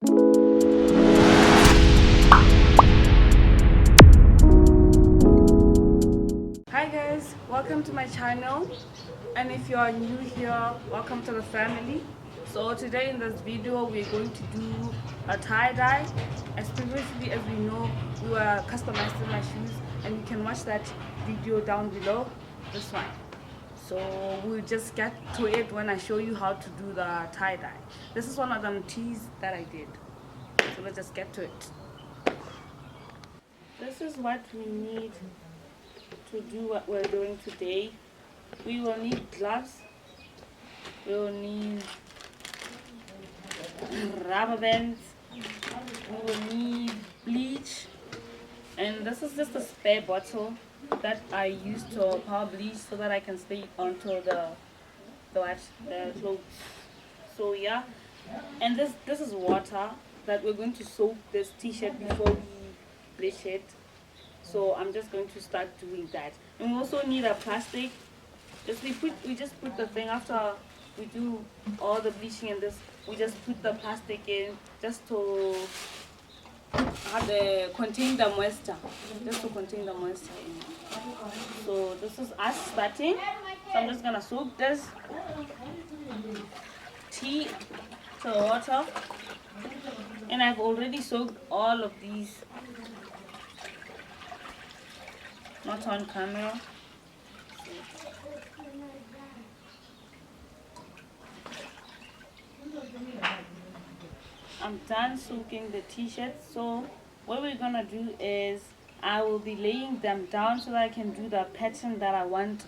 Hi guys, welcome to my channel, and if you are new here, welcome to the family. So today in this video we're going to do a tie-dye. As previously as we know, we were customizing my shoes, and you can watch that video down below, this one. So we'll just get to it when I show you how to do the tie-dye. This is one of them tees that I did, so let's just get to it. This is what we need to do what we're doing today. We will need gloves, we will need rubber bands, we will need bleach, and this is just a spare bottle that I use to power bleach so that I can stay onto the clothes. So yeah, and this is water that we're going to soak this t-shirt before we bleach it. So I'm just going to start doing that. And we also need a plastic. We just put the thing after we do all the bleaching and this. We just put the plastic in just to contain the moisture. Just to contain the moisture in. So this is us starting. So I'm just gonna soak this tea to water. And I've already soaked all of these. Not on camera. I'm done soaking the t-shirts. So what we're gonna do is I will be laying them down so that I can do the pattern that I want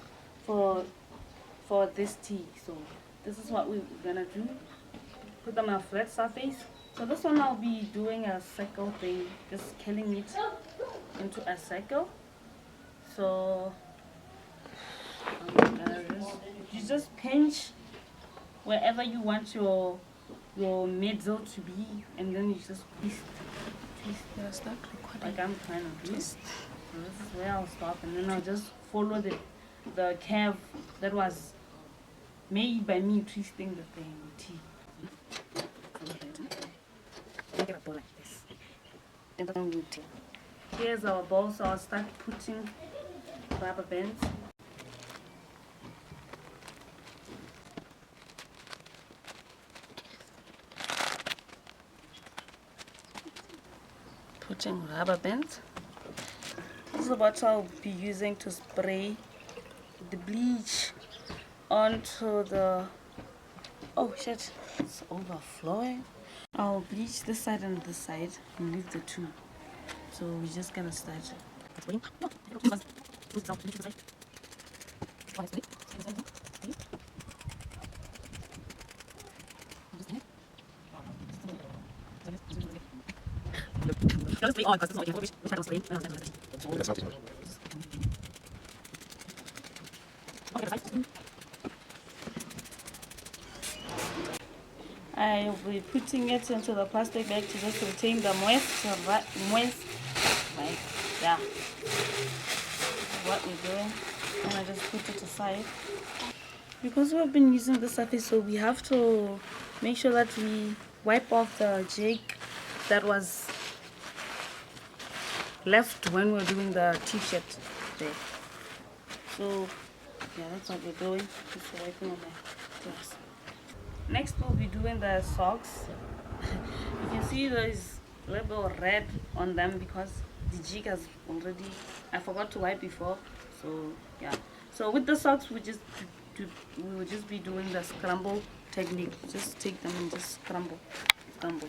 for this tee. So this is what we're gonna do. Put them on a flat surface. So this one I'll be doing a circle thing, just killing it into a circle. So you just pinch wherever you want your middle to be, and then you just twist. Yeah, start recording. Like I'm trying to twist. So this is where I'll stop, and then I'll just follow the curve that was made by me twisting the thing. T. Make it a ball like this. Then here's our ball, so I'll start putting rubber bands. Putting rubber bands. This is what I'll be using to spray the bleach onto the. Oh shit, it's overflowing. I'll bleach this side and this side and leave the two. So we're just gonna start. I will be putting it into the plastic bag to just retain the moist, like that. What we're doing, and I just put it aside. Because we've been using the surface, so we have to make sure that we wipe off the jig that was left when we were doing the t-shirt there. So yeah, that's what we're doing. Just wiping on the glass. Next we'll be doing the socks. You can see there's a little red on them because the jig has already, I forgot to wipe before. So yeah, so with the socks we will just be doing the scramble technique. Just take them and just scramble.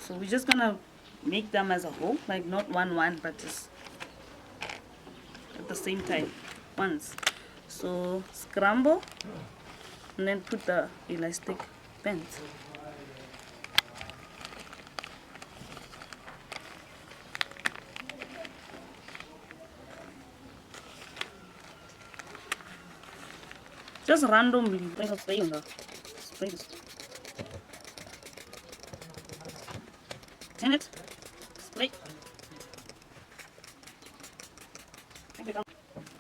So we're just gonna make them as a whole, like not one but just at the same time once. So scramble and then put the elastic bands. Just randomly spray on the spray this. Turn it, spray.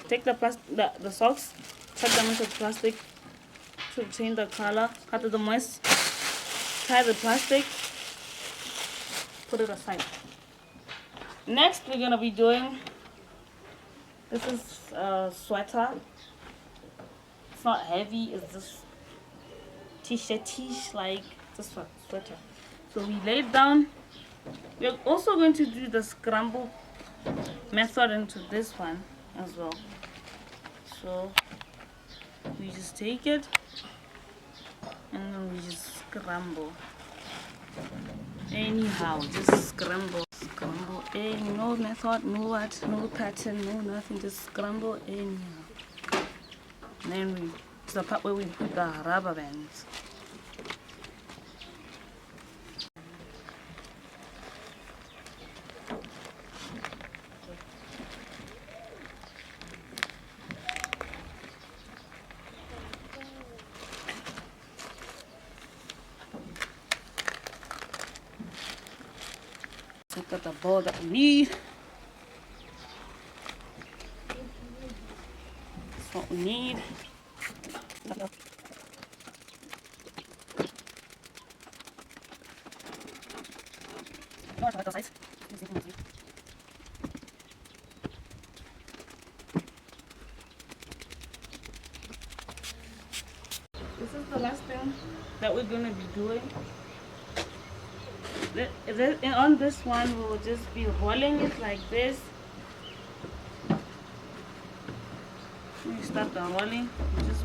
Take the socks, tuck them into plastic to retain the color, cut the moist, tie the plastic, put it aside. Next we're gonna be doing, this is a sweater. It's not heavy, it's just t-shirt-ish, like this sweater. So we lay it down. We're also going to do the scramble method into this one as well. So we just take it and then we just scramble. Anyhow, just scramble. No method, no what, no pattern, no nothing, just scramble anyhow. And then we, it's the part where we put the rubber bands. Look at the ball that we need. That's what we need. This is the last thing that we're going to be doing. On this one, we will just be rolling it like this. When you start the rolling, you just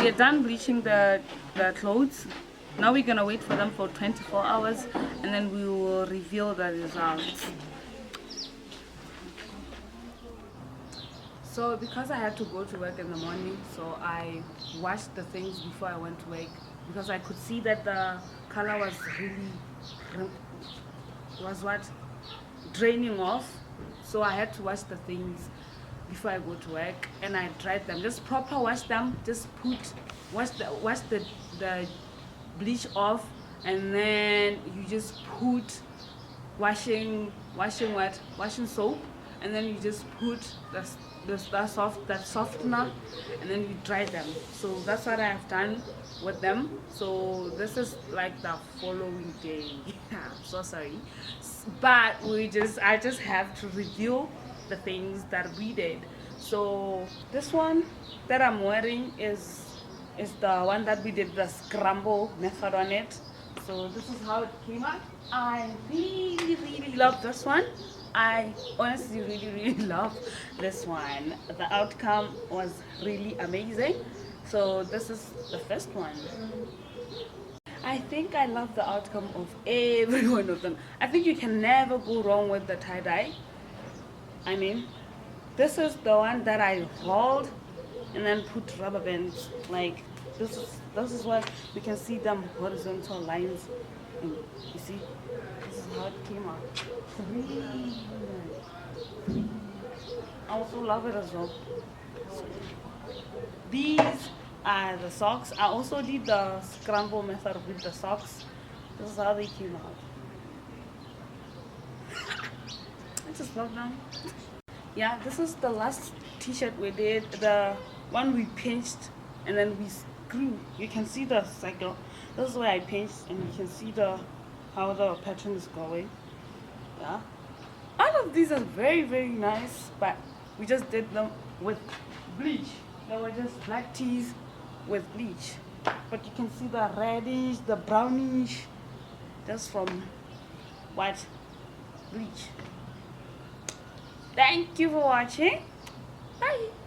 we are done bleaching the clothes. Now we're gonna wait for them for 24 hours and then we will reveal the results. So because I had to go to work in the morning, so I washed the things before I went to work because I could see that the color was really draining off. So I had to wash the things before I go to work and I dried them. Just proper wash them, just wash the bleach off and then you just put washing soap and then you just put that softener and then you dry them. So that's what I have done with them. So this is like the following day. I'm so sorry, but I just have to review the things that we did. So this one that I'm wearing is the one that we did the scramble method on it. So this is how it came out. I really love this one. I honestly really love this one. The outcome was really amazing. So this is the first one. I think I love the outcome of every one of them. I think you can never go wrong with the tie-dye. I mean, this is the one that I rolled and then put rubber bands. Like this is what we can see them horizontal lines. And you see, this is how it came out. Really nice. I also love it as well. So, these are the socks. I also did the scramble method with the socks. This is how they came out. I just love them. Yeah, this is the last t-shirt we did, the one we pinched and then we screw. You can see the cycle. This is where I pinched and you can see how the pattern is going. Yeah, all of these are very nice, but we just did them with bleach. They were just black teas with bleach. But you can see the reddish, the brownish, just from white bleach. Thank you for watching. Bye.